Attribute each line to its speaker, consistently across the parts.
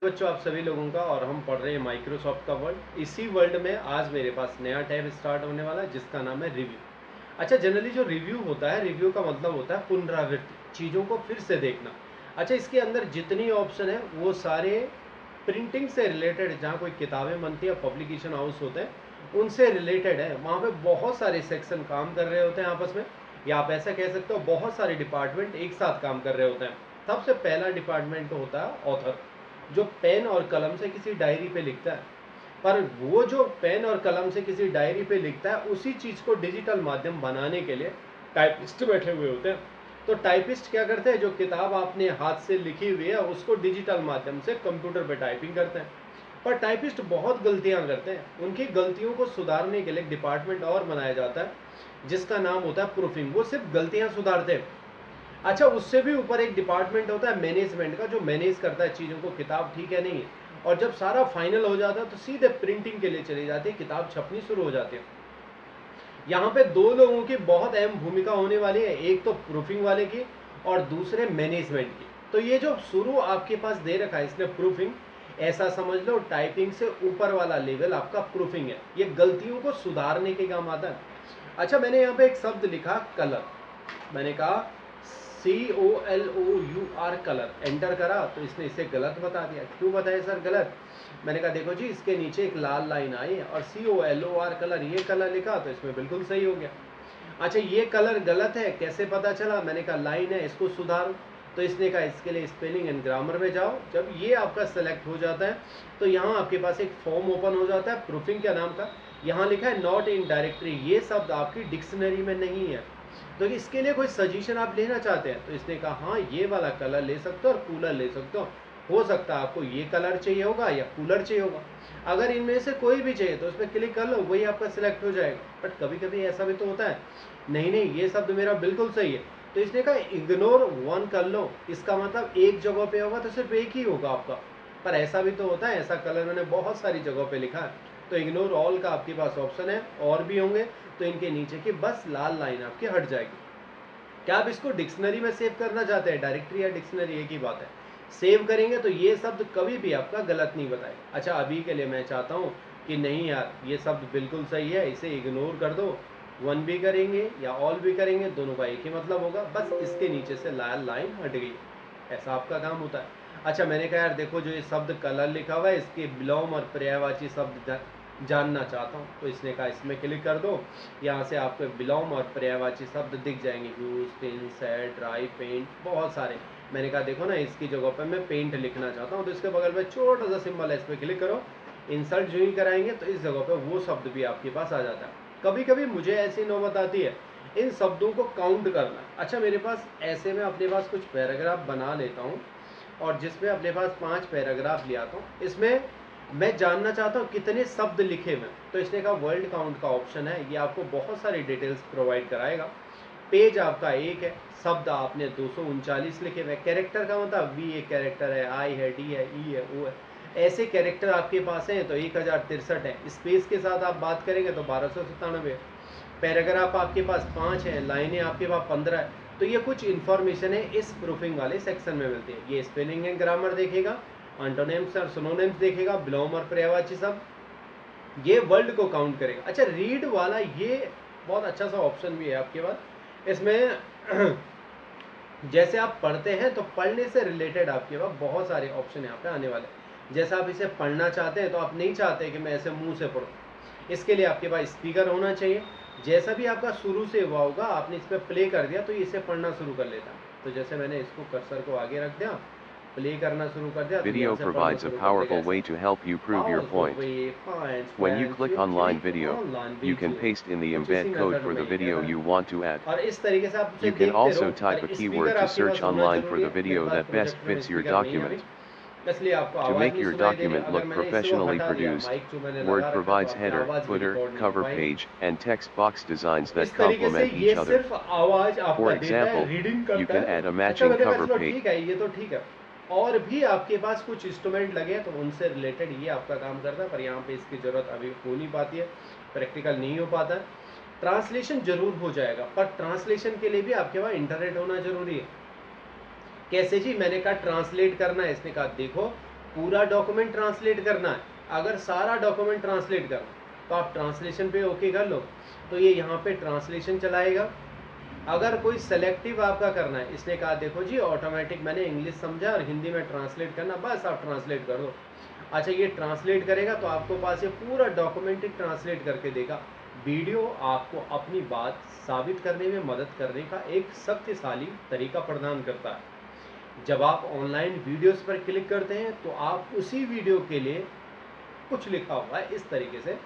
Speaker 1: बच्चों, आप सभी लोगों का और हम पढ़ रहे हैं माइक्रोसॉफ्ट का वर्ल्ड। इसी वर्ल्ड में आज मेरे पास नया टैब स्टार्ट होने वाला है जिसका नाम है रिव्यू। अच्छा, जनरली जो रिव्यू होता है, रिव्यू का मतलब होता है पुनरावृत्ति, चीज़ों को फिर से देखना। अच्छा, इसके अंदर जितनी ऑप्शन है वो सारे प्रिंटिंग से रिलेटेड, जहाँ कोई किताबें बनती है, पब्लिकेशन हाउस होते हैं, उनसे रिलेटेड है। वहाँ पे बहुत सारे सेक्शन काम कर रहे होते हैं आपस में, या आप ऐसा कह सकते हो बहुत सारे डिपार्टमेंट एक साथ काम कर रहे होते हैं। सबसे पहला डिपार्टमेंट होता है ऑथर, जो पेन और कलम से किसी डायरी पे लिखता है। पर वो जो पेन और कलम से किसी डायरी पे लिखता है, उसी चीज़ को डिजिटल माध्यम बनाने के लिए टाइपिस्ट बैठे हुए होते हैं। तो टाइपिस्ट क्या करते हैं, जो किताब आपने हाथ से लिखी हुई है उसको डिजिटल माध्यम से कंप्यूटर पे टाइपिंग करते हैं। पर टाइपिस्ट बहुत गलतियां करते हैं, उनकी गलतियों को सुधारने के लिए एक डिपार्टमेंट और बनाया जाता है जिसका नाम होता है प्रूफिंग। वो सिर्फ गलतियां सुधारते हैं। अच्छा, उससे भी ऊपर एक डिपार्टमेंट होता है मैनेजमेंट का, जो मैनेज करता है चीज़ों को, किताब ठीक है नहीं है। और जब सारा फाइनल हो जाता है तो सीधे प्रिंटिंग के लिए चली जाती है, किताब छपनी शुरू हो जाती है। यहाँ पे दो लोगों की बहुत अहम भूमिका होने वाली है, एक तो प्रूफिंग वाले की और दूसरे मैनेजमेंट की। तो ये जो शुरू आपके पास दे रखा है इसने प्रूफिंग, ऐसा समझ लो टाइपिंग से ऊपर वाला लेवल आपका प्रूफिंग है। ये गलतियों को सुधारने के काम आता है। अच्छा, मैंने यहाँ पे एक शब्द लिखा कलर, मैंने कहा COLOUR कलर, एंटर करा तो इसने इसे गलत बता दिया। क्यों बताया सर गलत? मैंने कहा देखो जी, इसके नीचे एक लाल लाइन आई और COLOR कलर, ये कलर लिखा तो इसमें बिल्कुल सही हो गया। अच्छा, ये कलर गलत है, कैसे पता चला? मैंने कहा लाइन है, इसको सुधारो। तो इसने कहा इसके लिए स्पेलिंग एंड ग्रामर में जाओ। जब ये आपका सेलेक्ट हो जाता है तो यहाँ आपके पास एक फॉर्म ओपन हो जाता है प्रूफिंग के नाम का। यहाँ लिखा है नॉट इन डायरेक्टरी, ये शब्द आपकी डिक्शनरी में नहीं है। तो इसके लिए कोई सजेशन आप लेना चाहते हैं तो इसने कहा हाँ, ये वाला कलर ले सकते हो और कूलर ले सकते हो सकता है आपको ये कलर चाहिए होगा या कूलर चाहिए होगा। अगर इनमें से कोई भी चाहिए तो उस पर क्लिक कर लो, वही आपका सिलेक्ट हो जाएगा। बट कभी कभी ऐसा भी तो होता है, नहीं नहीं ये शब्द मेरा बिल्कुल सही है, तो इसने कहा इग्नोर वन कर लो। इसका मतलब एक जगह पे होगा तो सिर्फ एक ही होगा आपका। पर ऐसा भी तो होता है, ऐसा कलर मैंने बहुत सारी जगह पे लिखा है। तो इग्नोर ऑल का आपके पास ऑप्शन है, और भी होंगे तो इनके नीचे की बस लाल लाइन आपकी हट जाएगी। क्या आप इसको डिक्शनरी में सेव करना चाहते हैं? डायरेक्टरी या डिक्शनरी एक ही बात है। सेव करेंगे तो ये शब्द कभी भी आपका गलत नहीं बताएगा। अच्छा, अभी के लिए मैं चाहता हूँ कि नहीं यार, ये शब्द बिल्कुल सही है, इसे इग्नोर कर दो। वन भी करेंगे या ऑल भी करेंगे, दोनों का एक ही मतलब होगा, बस इसके नीचे से लाल लाइन हट गई। ऐसा आपका काम होता है। अच्छा, मैंने कहा यार देखो, जो ये शब्द कलर लिखा हुआ है इसके विलोम और पर्यायवाची शब्द जानना चाहता हूँ, तो इसने कहा इसमें क्लिक कर दो। यहाँ से आपको विलोम और पर्यायवाची शब्द दिख जाएंगे, use, pin, set, dry, paint, बहुत सारे। मैंने कहा देखो ना, इसकी जगह पर मैं पेंट लिखना चाहता हूँ तो इसके बगल में छोटा सा सिंबल है, इस पर क्लिक करो। इंसर्ट जो ही कराएंगे तो इस जगह पर वो शब्द भी आपके पास आ जाता है। कभी कभी मुझे ऐसी नौबत आती है इन शब्दों को काउंट करना। अच्छा, मेरे पास ऐसे में अपने पास कुछ पैराग्राफ बना लेता हूँ और जिसमें अपने पास 5 पैराग्राफ ले आता हूँ। इसमें मैं जानना चाहता हूँ कितने शब्द लिखे हुए, तो इसने कहा वर्ल्ड काउंट का ऑप्शन है, ये आपको बहुत सारी डिटेल्स प्रोवाइड कराएगा। पेज आपका एक है, शब्द आपने 239 लिखे हुए। कैरेक्टर का मतलब वी एक कैरेक्टर है, आई है, डी है, ई है, ओ है, ऐसे कैरेक्टर आपके पास हैं तो 1063 है। स्पेस के साथ आप बात करेंगे तो 1297 है। पैराग्राफ आपके पास 5 है, लाइनें आपके पास 15 है। तो ये कुछ इन्फॉर्मेशन है इस प्रूफिंग वाले सेक्शन में मिलती है। ये स्पेलिंग एंड ग्रामर देखेगा, एंटोनिम्स और सिनोनिम्स देखेगा, विलोम और पर्यायवाची सब, ये वर्ल्ड को काउंट करेगा। अच्छा, रीड वाला ये बहुत अच्छा सा ऑप्शन भी है आपके पास। इसमें जैसे आप पढ़ते हैं तो पढ़ने से रिलेटेड आपके पास बहुत सारे ऑप्शन यहाँ पे आने वाले। जैसे आप इसे पढ़ना चाहते हैं तो आप नहीं चाहते कि मैं ऐसे मुंह से पढ़ूँ, इसके लिए आपके पास स्पीकर होना चाहिए। जैसा भी आपका शुरू से हुआ होगा, आपने इस पर प्ले कर दिया तो इसे पढ़ना शुरू कर लेता। तो जैसे मैंने इसको कर्सर को आगे रख दिया, प्ले करना शुरू कर दिया तो
Speaker 2: Video
Speaker 1: यहाँ से पढ़ना
Speaker 2: provides a
Speaker 1: शुरू कर देगा
Speaker 2: powerful
Speaker 1: ऐसे।
Speaker 2: way to help you prove your
Speaker 1: powerful
Speaker 2: point.
Speaker 1: Way find
Speaker 2: When you
Speaker 1: friends
Speaker 2: click
Speaker 1: you
Speaker 2: online
Speaker 1: click
Speaker 2: video,
Speaker 1: online
Speaker 2: you can
Speaker 1: video,
Speaker 2: paste in the
Speaker 1: कुछ इसी
Speaker 2: embed code
Speaker 1: मेथड
Speaker 2: for
Speaker 1: में
Speaker 2: the
Speaker 1: ही है
Speaker 2: video
Speaker 1: ना।
Speaker 2: you want to add.
Speaker 1: और इस तरीके से आप उसे
Speaker 2: You can
Speaker 1: देखते रहो।
Speaker 2: also type
Speaker 1: पर
Speaker 2: a keyword
Speaker 1: स्पीकर
Speaker 2: to
Speaker 1: आपके पास
Speaker 2: search
Speaker 1: होना
Speaker 2: online
Speaker 1: जरूरी
Speaker 2: for the
Speaker 1: है। मेरे
Speaker 2: video
Speaker 1: pass
Speaker 2: that best
Speaker 1: project में
Speaker 2: fits your
Speaker 1: स्पीकर नहीं है अभी,
Speaker 2: document.
Speaker 1: इसलिए आपको
Speaker 2: To
Speaker 1: आवाज़
Speaker 2: make
Speaker 1: नहीं
Speaker 2: your
Speaker 1: सुनाई दे रही।
Speaker 2: document
Speaker 1: अगर
Speaker 2: look
Speaker 1: मैंने इसको
Speaker 2: professionally
Speaker 1: हटा दिया,
Speaker 2: produced,
Speaker 1: माइक जो मैंने
Speaker 2: Word
Speaker 1: लगा रखा, तो
Speaker 2: provides
Speaker 1: आपकी
Speaker 2: header,
Speaker 1: आवाज़ भी
Speaker 2: footer,
Speaker 1: रिकॉर्ड नहीं हो
Speaker 2: cover
Speaker 1: पाएगी।
Speaker 2: page, and text box designs that
Speaker 1: इस तरीके से
Speaker 2: complement
Speaker 1: ये
Speaker 2: each other.
Speaker 1: सिर्फ आवाज़
Speaker 2: For
Speaker 1: आपका देता है,
Speaker 2: example,
Speaker 1: रीडिंग
Speaker 2: you
Speaker 1: करता
Speaker 2: can
Speaker 1: है।
Speaker 2: add a
Speaker 1: अच्छा,
Speaker 2: matching
Speaker 1: मैंने कहा
Speaker 2: cover
Speaker 1: चलो
Speaker 2: page.
Speaker 1: ठीक है, ये तो ठीक है। और भी आपके पास कुछ इंस्ट्रूमेंट लगे तो उनसे रिलेटेड ये आपका काम करता है, पर यहाँ पे इसकी ज़रूरत अभी हो नहीं पाती है, प्रैक्टिकल नहीं हो पाता है। ट्रांसलेशन जरूर हो जाएगा, पर ट्रांसलेशन के लिए भी आपके पास इंटरनेट होना जरूरी है। कैसे जी? मैंने कहा ट्रांसलेट करना है, इसने कहा देखो पूरा डॉक्यूमेंट ट्रांसलेट करना है, अगर सारा डॉक्यूमेंट ट्रांसलेट करना तो आप ट्रांसलेशन पे ओके कर लो, तो ये यहाँ पे ट्रांसलेशन चलाएगा। अगर कोई सेलेक्टिव आपका करना है, इसने कहा देखो जी ऑटोमेटिक मैंने इंग्लिश समझा और हिंदी में ट्रांसलेट करना, बस आप ट्रांसलेट कर दो। अच्छा ये ट्रांसलेट करेगा तो आपको पास ये पूरा डॉक्यूमेंट ट्रांसलेट करके देगा। वीडियो आपको अपनी बात साबित करने में मदद करने का एक शक्तिशाली तरीका प्रदान करता है। जब आप ऑनलाइन वीडियोस पर क्लिक करते हैं तो आप उसी वीडियो के लिए कुछ लिखा हुआ है इस तरीके से।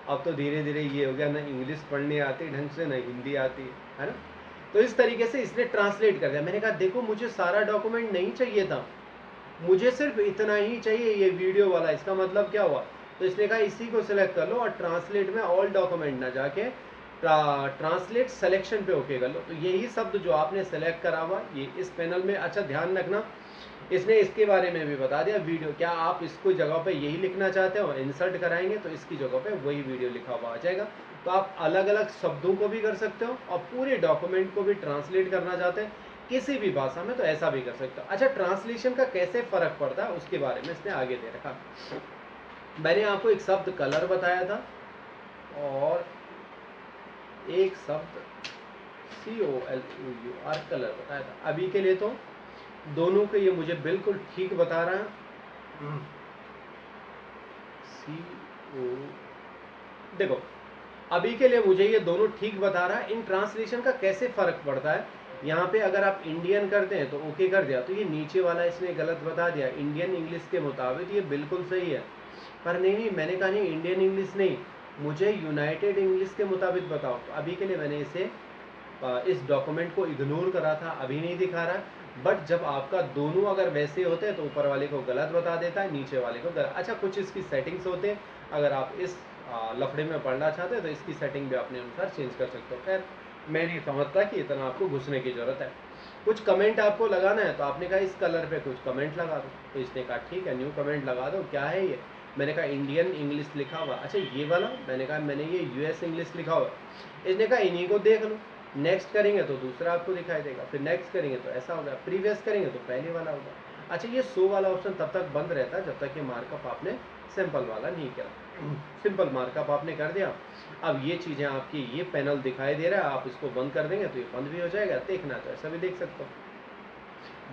Speaker 1: अब तो धीरे धीरे ये हो गया, ना इंग्लिश पढ़ने आती ढंग से, ना हिंदी आती है ना, तो इस तरीके से इसने ट्रांसलेट कर दिया। मैंने कहा देखो मुझे सारा डॉक्यूमेंट नहीं चाहिए था, मुझे सिर्फ इतना ही चाहिए ये वीडियो वाला, इसका मतलब क्या हुआ, तो इसने कहा इसी को सिलेक्ट कर लो और ट्रांसलेट में ऑल डॉक्यूमेंट ना जाके ट्रांसलेट सिलेक्शन पे ओके कर लो। तो यही शब्द जो आपने सेलेक्ट करा हुआ ये इस पैनल में, अच्छा ध्यान रखना इसने इसके बारे में भी बता दिया वीडियो, क्या आप इसको जगह पे यही लिखना चाहते हो, इंसर्ट कराएंगे तो इसकी जगह पे वही वीडियो लिखा हुआ आ जाएगा। तो आप अलग अलग शब्दों को भी कर सकते हो और पूरे डॉक्यूमेंट को भी ट्रांसलेट करना चाहते हैं किसी भी भाषा में तो ऐसा भी कर सकते हो। अच्छा ट्रांसलेशन का कैसे फर्क पड़ता है उसके बारे में इसने आगे दे रखा। मैंने आपको एक शब्द कलर बताया था और एक शब्द COLOUR कलर बताया था। अभी के लिए तो दोनों के ये मुझे बिल्कुल ठीक बता रहा है। देखो अभी के लिए मुझे ये दोनों ठीक बता रहा है। इन ट्रांसलेशन का कैसे फर्क पड़ता है, यहाँ पे अगर आप इंडियन करते हैं तो ओके कर दिया तो ये नीचे वाला इसने गलत बता दिया, इंडियन इंग्लिश के मुताबिक ये बिल्कुल सही है। पर नहीं मैंने कहा नहीं इंडियन इंग्लिश नहीं, मुझे यूनाइटेड इंग्लिश के मुताबिक बताओ। तो अभी के लिए मैंने इसे इस डॉक्यूमेंट को इग्नोर करा था, अभी नहीं दिखा रहा। बट जब आपका दोनों अगर वैसे होते हैं तो ऊपर वाले को गलत बता देता है, नीचे वाले को गलत। अच्छा कुछ इसकी सेटिंग्स होते हैं, अगर आप इस लफड़े में पढ़ना चाहते हैं तो इसकी सेटिंग भी अपने अनुसार चेंज कर सकते हो। खैर मैं नहीं समझता कि इतना आपको घुसने की ज़रूरत है। कुछ कमेंट आपको लगाना है तो आपने कहा इस कलर पे कुछ कमेंट लगा दो, तो इसने कहा ठीक है न्यू कमेंट लगा दो। क्या है ये, मैंने कहा इंडियन इंग्लिश लिखा हुआ। अच्छा ये वाला मैंने कहा मैंने ये US इंग्लिश लिखा हुआ। इसने कहा इन्हीं को देख लो, नेक्स्ट करेंगे तो दूसरा आपको दिखाई देगा, फिर नेक्स्ट करेंगे तो ऐसा होगा, प्रीवियस करेंगे तो पहले वाला होगा। अच्छा ये शो वाला ऑप्शन तब तक बंद रहता है जब तक ये मार्कअप आपने सिंपल वाला नहीं करा। सिंपल मार्कअप आपने कर दिया, अब ये चीज़ें आपकी ये पैनल दिखाई दे रहा है, आप इसको बंद कर देंगे तो ये बंद भी हो जाएगा। देखना तो ऐसा भी देख सकते हो,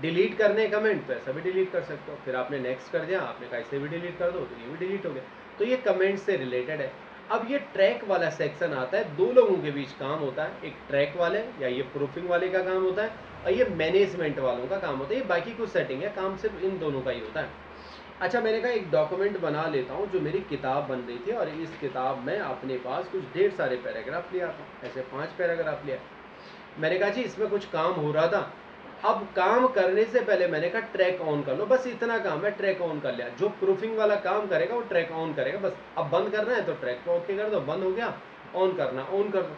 Speaker 1: डिलीट करने कमेंट तो ऐसा भी डिलीट कर सकते हो। फिर आपने नेक्स्ट कर दिया, आपने कहा इसे भी डिलीट कर दो तो ये भी डिलीट हो गया। तो ये कमेंट से रिलेटेड है। अब ये ट्रैक वाला सेक्शन आता है, दो लोगों के बीच काम होता है, एक ट्रैक वाले या ये प्रूफिंग वाले का काम होता है और ये मैनेजमेंट वालों का काम होता है। ये बाकी कुछ सेटिंग है, काम सिर्फ इन दोनों का ही होता है। अच्छा मैंने कहा एक डॉक्यूमेंट बना लेता हूँ, जो मेरी किताब बन रही थी और इस किताब में अपने पास कुछ ढेर सारे पैराग्राफ लिया था, ऐसे 5 पैराग्राफ लिया। मैंने कहा जी इसमें कुछ काम हो रहा था, अब काम करने से पहले मैंने कहा ट्रैक ऑन कर लो, बस इतना काम है, ट्रैक ऑन कर लिया। जो प्रूफिंग वाला काम करेगा वो ट्रैक ऑन करेगा, बस अब बंद करना है तो ट्रैक को ओके कर दो, बंद हो गया, ऑन करना ऑन कर दो।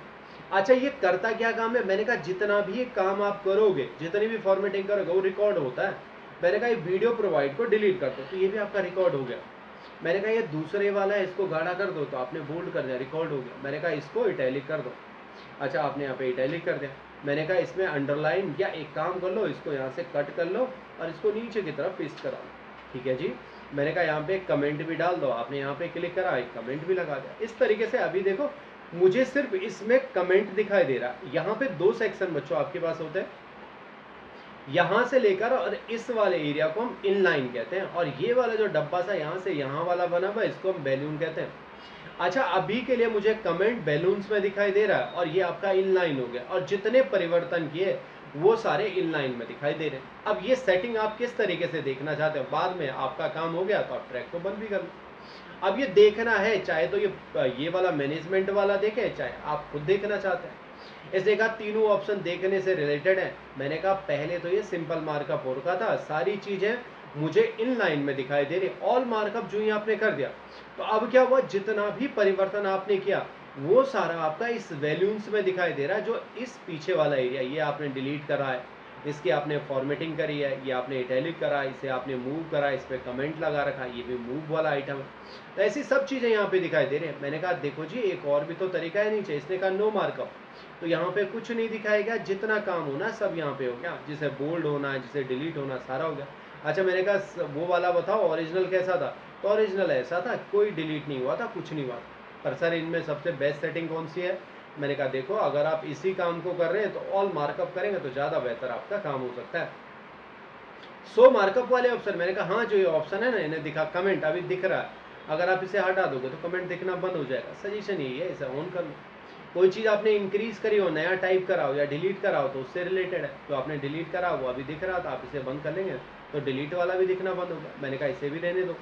Speaker 1: अच्छा ये करता क्या काम है, मैंने कहा जितना भी काम आप करोगे, जितनी भी फॉर्मेटिंग करोगे वो रिकॉर्ड होता है। मैंने कहा ये वीडियो प्रोवाइड को डिलीट कर दो तो ये भी आपका रिकॉर्ड हो गया। मैंने कहा ये दूसरे वाला है इसको गाढ़ा कर दो तो आपने बोल्ड कर दिया, रिकॉर्ड हो गया। मैंने कहा इसको इटैलिक कर दो, अच्छा आपने यहाँ पे इटैलिक कर दिया। मैंने कहा इसमें अंडरलाइन या एक काम कर लो, इसको यहाँ से कट कर लो और इसको नीचे की तरफ पेस्ट करा लो, ठीक है जी। मैंने कहा यहाँ पे एक कमेंट भी डाल दो, आपने यहाँ पे क्लिक करा एक कमेंट भी लगा दिया। इस तरीके से अभी देखो मुझे सिर्फ इसमें कमेंट दिखाई दे रहा है। यहाँ पे 2 सेक्शन बच्चों आपके पास होते हैं, यहाँ से लेकर और इस वाले एरिया को हम इनलाइन कहते हैं, और ये वाला जो डब्बा सा यहाँ से यहाँ वाला बना हुआ इसको हम बैलून कहते हैं। अच्छा अभी के लिए मुझे कमेंट बैलून्स में दिखाई दे रहा है और ये आपका इनलाइन हो गया, और जितने परिवर्तन किए वो सारे इनलाइन में दिखाई दे रहे हैं। अब ये सेटिंग आप किस तरीके से देखना चाहते हो, बाद में आपका काम हो गया तो आप ट्रैक को बंद भी कर लो। अब ये देखना है, चाहे तो ये वाला मैनेजमेंट वाला देखे, चाहे आप खुद देखना चाहते हैं। इसने कहा तीनों ऑप्शन देखने से रिलेटेड है। मैंने कहा पहले तो ये सिंपल मार्कअप हो रखा था, सारी चीजें मुझे इनलाइन में दिखाई दे रही, ऑल मार्कअप जो ही आपने कर दिया तो अब क्या हुआ, जितना भी परिवर्तन आपने किया वो सारा आपका इस वैल्यून्स में दिखाई दे रहा है। जो इस पीछे वाला एरिया ये आपने डिलीट करा है, इसकी आपने फॉर्मेटिंग करी है, ये आपने इटैलिक करा, इसे आपने मूव करा, इस पर कमेंट लगा रखा, ये भी मूव वाला आइटम है। तो ऐसी सब चीज़ें यहाँ पे दिखाई दे रही है। मैंने कहा देखो जी एक और भी तो तरीका है नीचे, इसने कहा नो मार्कअप, तो यहाँ पे कुछ नहीं दिखाएगा, जितना काम होना सब यहाँ पे हो गया, जिसे बोल्ड होना है जिसे डिलीट होना सारा हो गया। अच्छा मैंने कहा वो वाला बताओ ओरिजिनल कैसा था, तो ओरिजिनल ऐसा था, कोई डिलीट नहीं हुआ था, कुछ नहीं हुआ था। पर सर इनमें सबसे बेस्ट सेटिंग कौन सी है? मैंने कहा देखो अगर आप इसी काम को कर रहे हैं तो ऑल मार्कअप करेंगे तो ज़्यादा बेहतर आपका काम हो सकता है। सो मार्कअप वाले ऑप्शन, मैंने कहा हाँ जो ये ऑप्शन है ना इन्हें दिखा, कमेंट अभी दिख रहा है, अगर आप इसे हटा दोगे तो कमेंट दिखना बंद हो जाएगा। सजेशन यही है, इसे ऑन कर लो। कोई चीज़ आपने इंक्रीज करी हो, नया टाइप कराओ या डिलीट कराओ तो उससे रिलेटेड है, तो आपने डिलीट करा वो अभी दिख रहा था, आप इसे बंद कर लेंगे तो डिलीट वाला भी दिखना बंद होगा। मैंने कहा इसे भी रहने दो।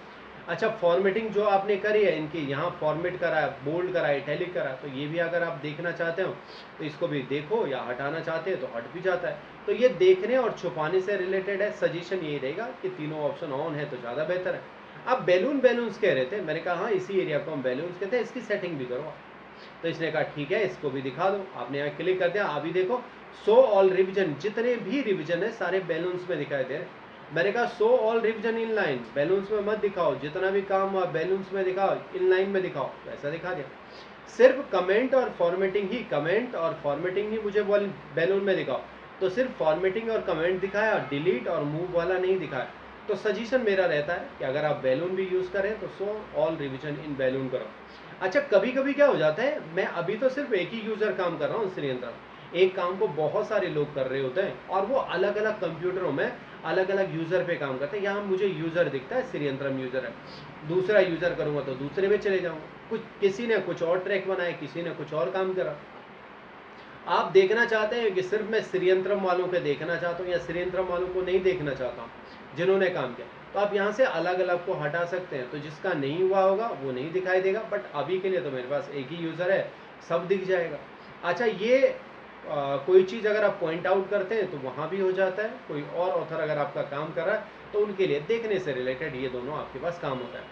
Speaker 1: अच्छा फॉर्मेटिंग जो आपने करी है इनकी, यहाँ फॉर्मेट करा है, बोल्ड करा है, इटैलिक करा है, तो ये भी अगर आप देखना चाहते हो तो इसको भी देखो, या हटाना चाहते हैं तो हट भी जाता है। तो ये देखने और छुपाने से रिलेटेड है। सजेशन यही रहेगा कि तीनों ऑप्शन ऑन है तो ज़्यादा बेहतर है। अब बैलून्स कह रहे थे, मैंने कहा हाँ इसी एरिया को हम बैलून्स कहते हैं, इसकी सेटिंग भी करो। तो इसने कहा ठीक है इसको भी दिखा दो। आपने यहाँ क्लिक कर दिया, अभी देखो शो ऑल रिविजन, जितने भी रिविजन है सारे बैलून्स में दिखाई दे रहे हैं। मैंने कहा show all revision in line, balloons में मत दिखाओ, जितना भी काम हुआ बैलून्स में दिखाओ, इन लाइन में दिखाओ, तो ऐसा दिखा दिया। सिर्फ कमेंट और फॉर्मेटिंग ही मुझे बैलून में दिखाओ, तो सिर्फ फॉर्मेटिंग और कमेंट दिखाया, डिलीट और मूव वाला नहीं दिखाया। तो सजेशन मेरा रहता है कि अगर आप बैलून भी यूज़ करें तो शो ऑल रिविजन इन बैलून करो। अच्छा कभी कभी क्या हो जाता है, मैं अभी तो सिर्फ एक ही यूज़र काम कर रहा हूँ श्रीयंत्र, एक काम को बहुत सारे लोग कर रहे होते हैं और वो अलग अलग कंप्यूटरों में अलग अलग यूज़र पे काम करते हैं। यहाँ मुझे यूज़र दिखता है, श्रीयंत्रम यूज़र है, दूसरा यूज़र करूँगा तो दूसरे में चले जाऊँगा। कुछ किसी ने कुछ और ट्रैक बनाए, किसी ने कुछ और काम करा। आप देखना चाहते हैं कि सिर्फ मैं श्रीयंत्रम वालों के देखना चाहता हूँ या श्रीयंत्रम वालों को नहीं देखना चाहता हूँ जिन्होंने काम किया, तो आप यहाँ से अलग अलग को हटा सकते हैं। तो जिसका नहीं हुआ होगा वो नहीं दिखाई देगा, बट अभी के लिए तो मेरे पास एक ही यूज़र है, सब दिख जाएगा। अच्छा ये कोई चीज़ अगर आप पॉइंट आउट करते हैं तो वहाँ भी हो जाता है, कोई और ऑथर अगर आपका काम कर रहा है तो उनके लिए देखने से रिलेटेड ये दोनों आपके पास काम होता है।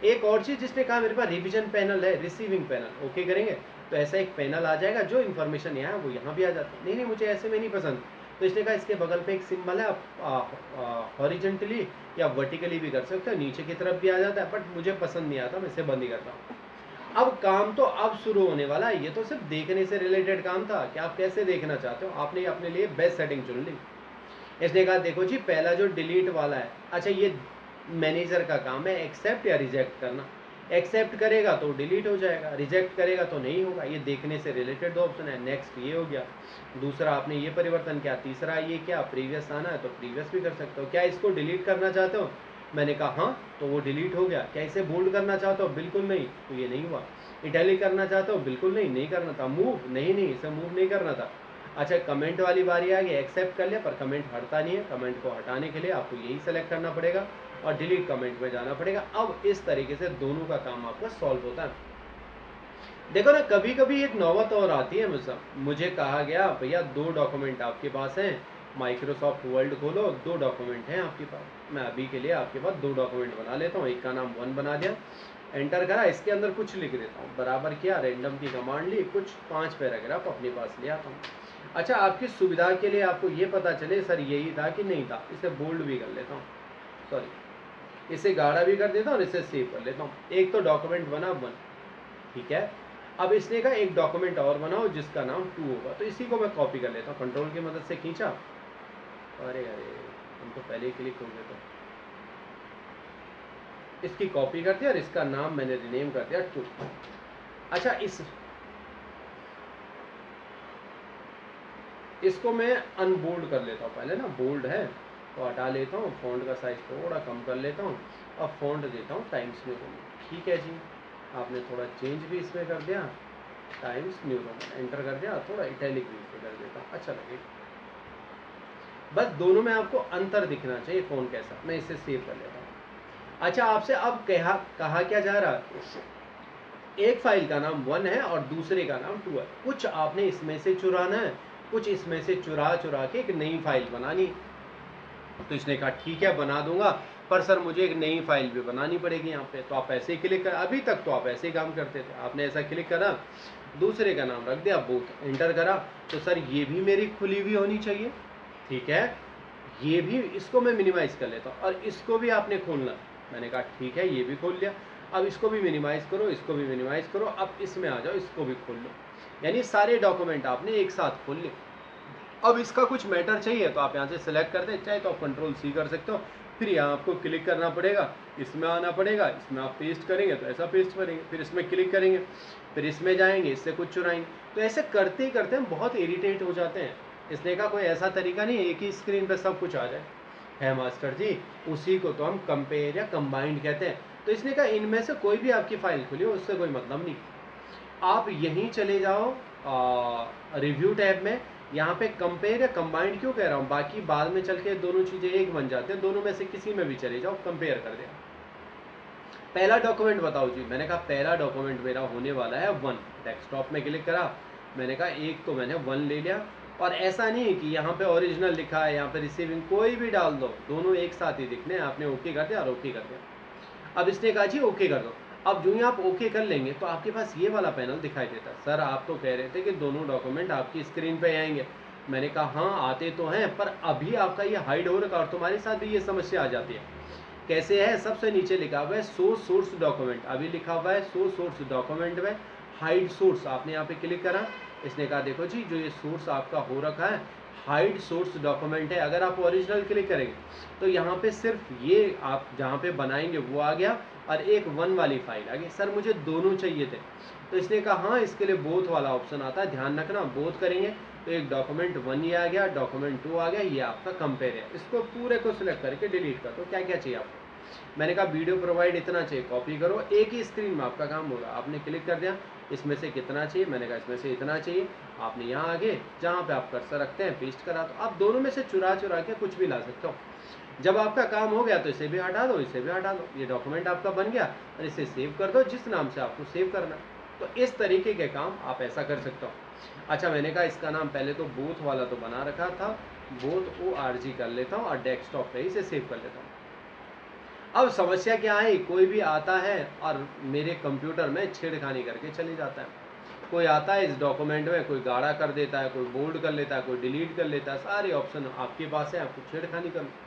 Speaker 1: एक और चीज़ जिसने कहा मेरे पास रिविजन पैनल है, रिसीविंग पैनल, ओके करेंगे तो ऐसा एक पैनल आ जाएगा, जो इन्फॉर्मेशन यहाँ है वो यहाँ भी आ जाता है। नहीं मुझे ऐसे में नहीं पसंद, तो इसने कहा इसके बगल पे एक सिंबल है, आप हॉरिजेंटली या वर्टिकली भी कर सकते हो, नीचे की तरफ भी आ जाता है, बट मुझे पसंद नहीं आता, मैं इसे बंद ही करता हूँ। अब काम तो अब शुरू होने वाला है, ये तो सिर्फ देखने से रिलेटेड काम था कि आप कैसे देखना चाहते हो, आपने अपने लिए बेस्ट सेटिंग चुन ली। इसने कहा देखो जी पहला जो डिलीट वाला है, अच्छा ये मैनेजर का काम है एक्सेप्ट या रिजेक्ट करना। एक्सेप्ट करेगा तो डिलीट हो जाएगा, रिजेक्ट करेगा तो नहीं होगा। ये देखने से रिलेटेड दो ऑप्शन है। नेक्स्ट ये हो गया, दूसरा आपने ये परिवर्तन किया, तीसरा ये क्या प्रीवियस आना है तो प्रीवियस भी कर सकते हो। क्या इसको डिलीट करना चाहते हो? मैंने कहा हाँ, तो वो डिलीट हो गया। क्या इसे बोल्ड करना चाहते हो? बिल्कुल नहीं, तो ये नहीं हुआ। इटैलिक करना चाहते हो? बिल्कुल नहीं, नहीं करना था। मूव नहीं, इसे मूव नहीं करना था। अच्छा कमेंट वाली बारी आ गई, एक्सेप्ट कर लिया पर कमेंट हटता नहीं है, कमेंट को हटाने के लिए आपको यही सेलेक्ट करना पड़ेगा और डिलीट कमेंट में जाना पड़ेगा। अब इस तरीके से दोनों का काम आपका सॉल्व होता है। देखो ना कभी कभी एक नौबत और आती है, मुझे कहा गया भैया 2 डॉक्यूमेंट आपके पास हैं, माइक्रोसॉफ्ट वर्ल्ड खोलो, 2 डॉक्यूमेंट हैं आपके पास। मैं अभी के लिए आपके पास 2 डॉक्यूमेंट बना लेता हूँ। एक का नाम 1 बना दिया, एंटर करा, इसके अंदर कुछ लिख देता हूँ, बराबर किया, रैंडम की कमांड ली, कुछ 5 पैराग्राफ अपने पास ले आता हूँ। अच्छा आपकी सुविधा के लिए आपको ये पता चले सर यही था कि नहीं था, इसे बोल्ड भी कर लेता हूँ, सॉरी इसे गाढ़ा भी कर देता हूँ और इसे सेव कर लेता हूँ। एक तो डॉक्यूमेंट बना 1, ठीक है। अब इसने कहा एक डॉक्यूमेंट और बनाओ जिसका नाम 2 होगा, तो इसी को मैं कॉपी कर लेता हूँ, कंट्रोल की मदद से खींचा, अरे हम तो पहले ही क्लिक हो गए, तो इसकी कॉपी कर दिया और इसका नाम मैंने रिनेम कर दिया 2। अच्छा इसको मैं अनबोल्ड कर लेता हूँ पहले ना, बोल्ड है तो हटा लेता हूँ, फॉन्ट का साइज थोड़ा कम कर लेता हूँ और फॉन्ट देता हूँ टाइम्स न्यू रोमन। ठीक है जी, आपने थोड़ा चेंज भी इसमें कर दिया, टाइम्स न्यू रोमन, एंटर कर दिया, थोड़ा इटैलिक भी इसमें कर देता हूँ, अच्छा लगेगा। बस दोनों में आपको अंतर दिखना चाहिए कौन कैसा। मैं इसे सेव कर लेता हूँ। अच्छा आपसे अब कहा क्या जा रहा है, एक फाइल का नाम 1 है और दूसरे का नाम 2 है, कुछ आपने इसमें से चुराना है, कुछ इसमें से चुरा के एक नई फाइल बनानी। तो इसने कहा ठीक है बना दूंगा, पर सर मुझे एक नई फाइल भी बनानी पड़ेगी यहाँ पे। तो आप ऐसे ही क्लिक कर, अभी तक तो आप ऐसे ही काम करते थे, आपने ऐसा क्लिक करा, दूसरे का नाम रख दिया बोथ, एंटर करा, तो सर ये भी मेरी खुली हुई होनी चाहिए, ठीक है। ये भी, इसको मैं मिनिमाइज कर लेता हूँ और इसको भी आपने खोलना। मैंने कहा ठीक है ये भी खोल लिया। अब इसको भी मिनिमाइज करो, इसको भी मिनिमाइज करो, अब इसमें आ जाओ, इसको भी खोल लो, यानी सारे डॉक्यूमेंट आपने एक साथ खोल लिए। अब इसका कुछ मैटर चाहिए तो आप यहाँ से सिलेक्ट कर दें, चाहे तो आप कंट्रोल C कर सकते हो, फिर यहाँ आपको क्लिक करना पड़ेगा, इसमें आना पड़ेगा, इसमें आप पेस्ट करेंगे तो ऐसा पेस्ट करेंगे, फिर इसमें क्लिक करेंगे, फिर इसमें जाएंगे, इससे कुछ चुराएंगे। तो ऐसे करते ही करते हम बहुत इरिटेट हो जाते हैं। इसने का कोई ऐसा तरीका नहीं है एक ही स्क्रीन पर सब कुछ आ जाए। है मास्टर जी, उसी को तो हम कंपेयर या कंबाइंड कहते हैं। तो इसने कहा इनमें से कोई भी आपकी फाइल खुली हो उससे कोई मतलब नहीं, आप यहीं चले जाओ रिव्यू टैब में, यहाँ पे कंपेयर या कंबाइंड क्यों कह रहा हूँ, बाकी बाद में चल के दोनों चीज़ें एक बन जाते हैं, दोनों में से किसी में भी चले जाओ, कंपेयर कर दिया। पहला डॉक्यूमेंट बताओ जी, मैंने कहा पहला डॉक्यूमेंट मेरा होने वाला है 1। डेस्कटॉप में क्लिक करा, मैंने कहा एक तो मैंने 1 ले लिया। और ऐसा नहीं है कि यहाँ पे ओरिजिनल लिखा है, यहाँ पे रिसीविंग, कोई भी डाल दो, दोनों एक साथ ही दिखने हैं। आपने ओके कर दिया और ओके कर दिया। अब इसने कहा जी ओके कर दो। अब जो ही आप ओके कर लेंगे तो आपके पास ये वाला पैनल दिखाई देता है। सर आप तो कह रहे थे कि दोनों डॉक्यूमेंट आपकी स्क्रीन पे आएंगे। मैंने कहा हाँ आते तो हैं, पर अभी आपका ये हाइड हो रखा और तुम्हारे साथ भी ये समस्या आ जाती है। कैसे है, सबसे नीचे लिखा हुआ है सोर्स डॉक्यूमेंट, अभी लिखा हुआ है सोर्स डॉक्यूमेंट में हाइड सोर्स। आपने यहाँ पे क्लिक करा, इसने कहा देखो जी जो ये सोर्स आपका हो रखा है हाइड सोर्स डॉक्यूमेंट है। अगर आप ओरिजिनल क्लिक करेंगे तो यहाँ पे सिर्फ ये आप जहाँ पे बनाएंगे वो आ गया और एक 1 वाली फाइल आ गई। सर मुझे दोनों चाहिए थे। तो इसने कहा हाँ इसके लिए बोथ वाला ऑप्शन आता है, ध्यान रखना बोथ करेंगे तो एक डॉक्यूमेंट 1 ये आ गया, डॉक्यूमेंट 2 आ गया, ये आपका कंपेयर है। इसको पूरे को सिलेक्ट करके डिलीट कर दो। क्या क्या चाहिए आपको, मैंने कहा वीडियो प्रोवाइड इतना चाहिए, कॉपी करो, एक ही स्क्रीन में आपका काम होगा। आपने क्लिक कर दिया, इसमें से कितना चाहिए, मैंने कहा इसमें से इतना चाहिए। आपने यहाँ आगे जहाँ पे आप कर्सर रखते हैं पेस्ट करा, तो आप दोनों में से चुरा के कुछ भी ला सकते हो। जब आपका काम हो गया तो इसे भी हटा दो, इसे भी हटा दो, ये डॉक्यूमेंट आपका बन गया और इसे सेव कर दो जिस नाम से आपको सेव करना। तो इस तरीके के काम आप ऐसा कर सकते हो। अच्छा मैंने कहा इसका नाम पहले तो बोथ वाला तो बना रखा था, बोथ ORG कर लेता हूँ और डेस्कटॉप पे इसे सेव कर लेता हूँ। अब समस्या क्या है, कोई भी आता है और मेरे कंप्यूटर में छेड़खानी करके चले जाता है। कोई आता है इस डॉक्यूमेंट में कोई गाढ़ा कर देता है, कोई बोल्ड कर लेता है, कोई डिलीट कर लेता है, सारे ऑप्शन आपके पास है, आपको छेड़खानी कर लो।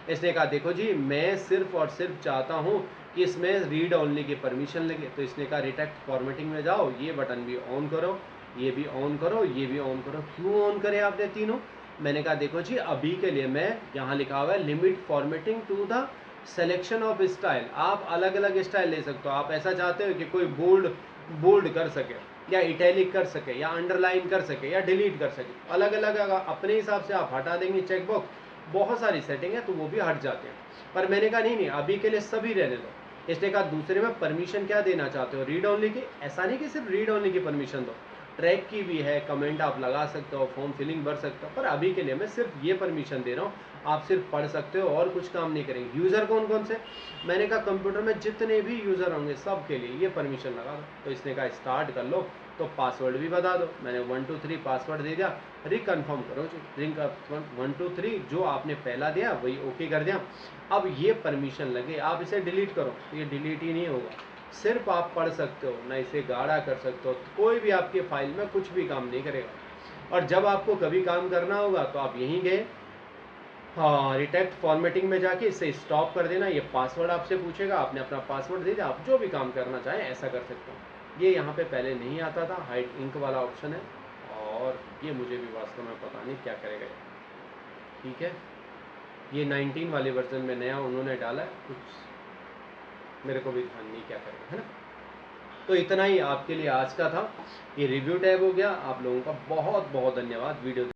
Speaker 1: इसने कहा देखो जी मैं सिर्फ और सिर्फ चाहता हूँ कि इसमें रीड ओनली की परमिशन लगे। तो इसने कहा रिटेक्ट फॉर्मेटिंग में जाओ, ये बटन भी ऑन करो, ये भी ऑन करो, ये भी ऑन करो। क्यों ऑन करे आपने तीनों, मैंने कहा देखो जी अभी के लिए मैं यहाँ लिखा हुआ है limit formatting to the selection of style. आप अलग अलग स्टाइल ले सकते हो। आप ऐसा चाहते हो कि कोई बोल्ड कर सके या इटैलिक कर सके या अंडरलाइन कर सके या डिलीट कर सके, अलग अलग अपने हिसाब से आप हटा देंगे चेकबॉक्स, बहुत सारी सेटिंग है तो वो भी हट जाते हैं। पर मैंने कहा नहीं अभी के लिए सभी रहने दो। इसने कहा दूसरे में परमिशन क्या देना चाहते हो, रीड ओनली की, ऐसा नहीं कि सिर्फ रीड ओनली की परमिशन दो, ट्रैक की भी है, कमेंट आप लगा सकते हो, फॉर्म फिलिंग भर सकते हो, पर अभी के लिए मैं सिर्फ ये परमिशन दे रहा हूँ, आप सिर्फ पढ़ सकते हो और कुछ काम नहीं करेंगे। यूज़र कौन कौन से, मैंने कहा कंप्यूटर में जितने भी यूज़र होंगे सब के लिए ये परमिशन लगा दो। तो इसने कहा स्टार्ट कर लो, तो पासवर्ड भी बता दो। मैंने 1 2 3 पासवर्ड दे दिया, रिकन्फर्म करो जी, रिंग 1 2 3 जो आपने पहला दिया वही ओके कर दिया। अब ये परमिशन लगे, आप इसे डिलीट करो, ये डिलीट ही नहीं होगा, सिर्फ आप पढ़ सकते हो, ना इसे गाढ़ा कर सकते हो, कोई भी आपके फाइल में कुछ भी काम नहीं करेगा। और जब आपको कभी काम करना होगा तो आप यहीं गए, हाँ रिटेक्ट फॉर्मेटिंग में जाके इसे स्टॉप कर देना, ये पासवर्ड आपसे पूछेगा, आपने अपना पासवर्ड दे दिया, आप जो भी काम करना चाहें ऐसा कर सकते हो। ये यहाँ पे पहले नहीं आता था, हाइड इंक वाला ऑप्शन है, और ये मुझे भी वास्तव में पता नहीं क्या करेगा। ठीक है, ये 19 वाले वर्जन में नया उन्होंने डाला है, कुछ मेरे को भी ध्यान नहीं क्या करेगा, है ना। तो इतना ही आपके लिए आज का था, ये रिव्यू टैब हो गया। आप लोगों का बहुत बहुत धन्यवाद वीडियो